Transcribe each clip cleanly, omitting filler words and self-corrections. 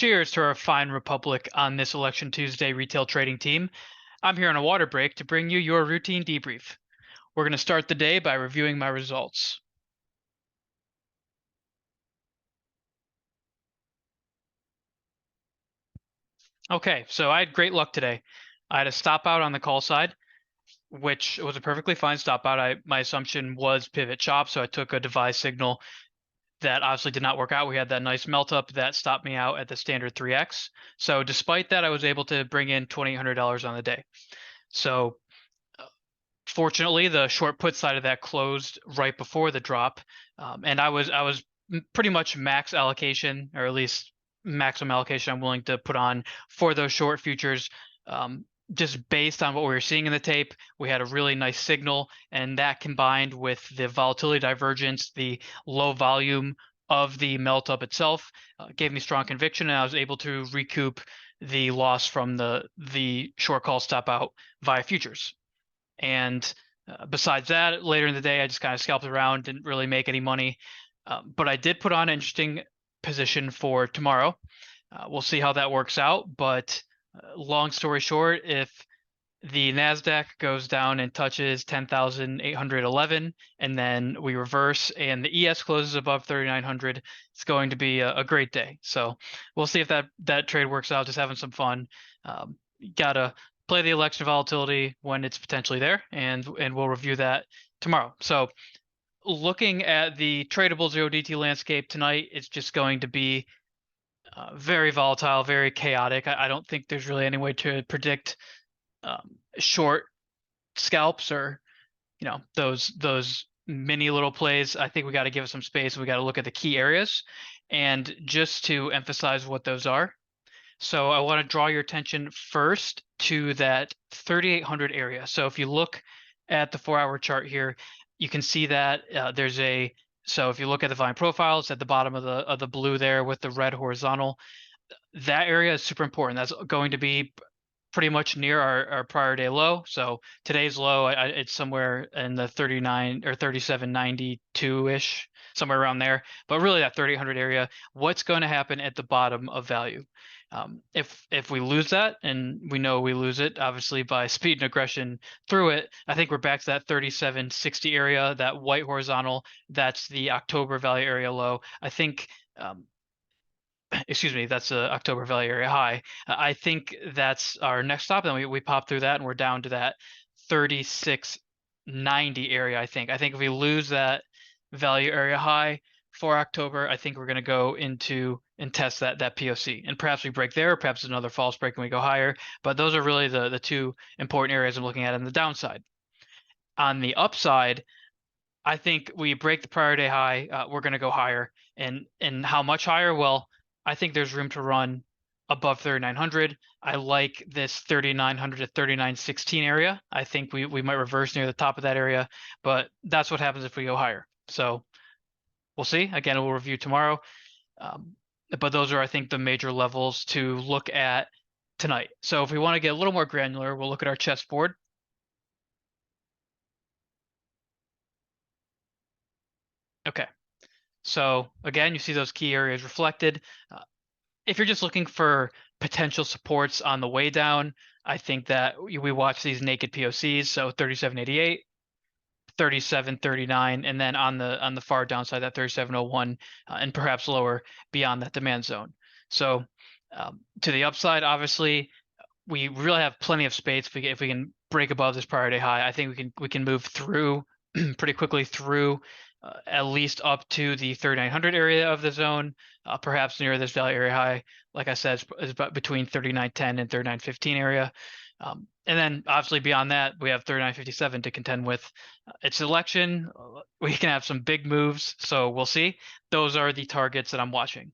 Cheers to our fine republic on this Election Tuesday retail trading team. I'm here on a water break to bring you your routine debrief. We're going to start the day by reviewing my results. Okay, so I had great luck today. I had a stop out on the call side, which was a perfectly fine stop out. My assumption was pivot chop, so I took a devised signal that obviously did not work out. We had that nice melt up that stopped me out at the standard 3x. So despite that, I was able to bring in $2,800 on the day. So fortunately, the short put side of that closed right before the drop, and I was pretty much max allocation, or at least maximum allocation I'm willing to put on for those short futures. Just based on what we were seeing in the tape, we had a really nice signal, and that combined with the volatility divergence, the low volume of the melt up itself, gave me strong conviction, and I was able to recoup the loss from the short call stop out via futures. And besides that, later in the day, I just kind of scalped around, didn't really make any money. But I did put on an interesting position for tomorrow. We'll see how that works out. But long story short, if the NASDAQ goes down and touches 10,811, and then we reverse and the ES closes above 3,900, it's going to be a great day. So we'll see if that trade works out, just having some fun. Gotta play the election volatility when it's potentially there, and we'll review that tomorrow. So looking at the tradable 0DT landscape tonight, it's just going to be very volatile, very chaotic. I don't think there's really any way to predict short scalps or those mini little plays. I think we got to give it some space. We got to look at the key areas, and just to emphasize what those are. So I want to draw your attention first to that 3,800 area. So if you look at the 4-hour chart here, you can see that so if you look at the volume profiles at the bottom of the blue there with the red horizontal, that area is super important. That's going to be pretty much near our prior day low. So today's low, it's somewhere in the 39 or 3792-ish, somewhere around there. But really that 3,800 area, what's going to happen at the bottom of value? If we lose that, and we know we lose it, obviously by speed and aggression through it, I think we're back to that 3760 area, that white horizontal. That's the October value area low. I think excuse me, that's a October value area high. I think that's our next stop. Then we pop through that and we're down to that 3690 area. I think if we lose that value area high for October, I think we're going to go into and test that POC, and perhaps we break there, perhaps another false break and we go higher. But those are really the two important areas I'm looking at on the downside. On the upside, I think we break the prior day high, we're going to go higher. And how much higher? Well, I think there's room to run above 3,900. I like this 3,900 to 3,916 area. I think we might reverse near the top of that area, but that's what happens if we go higher. So we'll see. Again, we'll review tomorrow. But those are, I think, the major levels to look at tonight. So if we want to get a little more granular, we'll look at our chessboard. Okay. So again, you see those key areas reflected. If you're just looking for potential supports on the way down, I think that we watch these naked POCs. So 3788, 3739, and then on the far downside, that 3701, and perhaps lower beyond that demand zone. So to the upside, obviously, we really have plenty of space. If we can break above this prior day high, I think we can move through pretty quickly through at least up to the 3,900 area of the zone, perhaps near this value area high. Like I said, is about between 3,910 and 3,915 area. And then obviously beyond that, we have 3,957 to contend with. It's election. We can have some big moves, so we'll see. Those are the targets that I'm watching.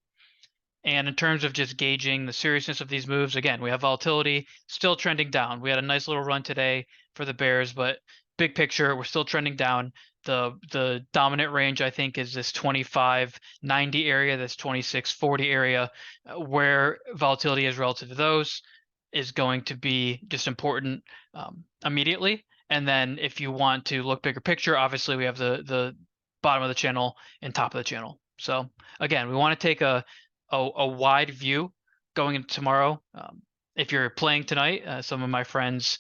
And in terms of just gauging the seriousness of these moves, again, we have volatility still trending down. We had a nice little run today for the bears, but big picture, we're still trending down. The dominant range, I think, is this 2590 area, this 2640 area, where volatility is relative to those is going to be just important immediately. And then if you want to look bigger picture, obviously we have the bottom of the channel and top of the channel. So again, we want to take a wide view going into tomorrow. If you're playing tonight, some of my friends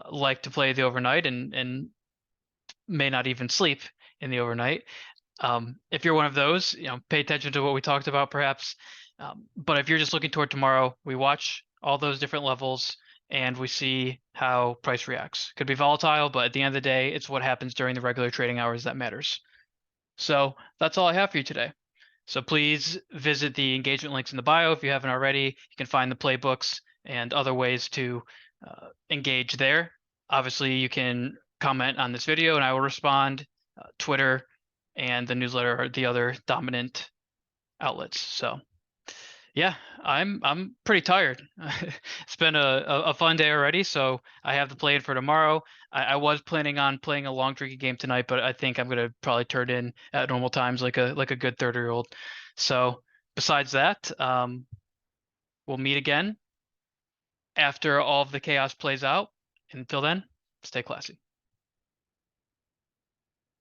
like to play the overnight and may not even sleep in the overnight. If you're one of those, pay attention to what we talked about perhaps. But if you're just looking toward tomorrow, we watch all those different levels and we see how price reacts. Could be volatile, but at the end of the day, it's what happens during the regular trading hours that matters. So that's all I have for you today. So please visit the engagement links in the bio if you haven't already. You can find the playbooks and other ways to engage there. Obviously, you can comment on this video and I will respond. Twitter and the newsletter are the other dominant outlets. So yeah, I'm pretty tired. It's been a fun day already, so I have the plan for tomorrow. I was planning on playing a long drinking game tonight, but I think I'm gonna probably turn in at normal times like a good 30-year-old. So besides that, we'll meet again after all of the chaos plays out. Until then, stay classy.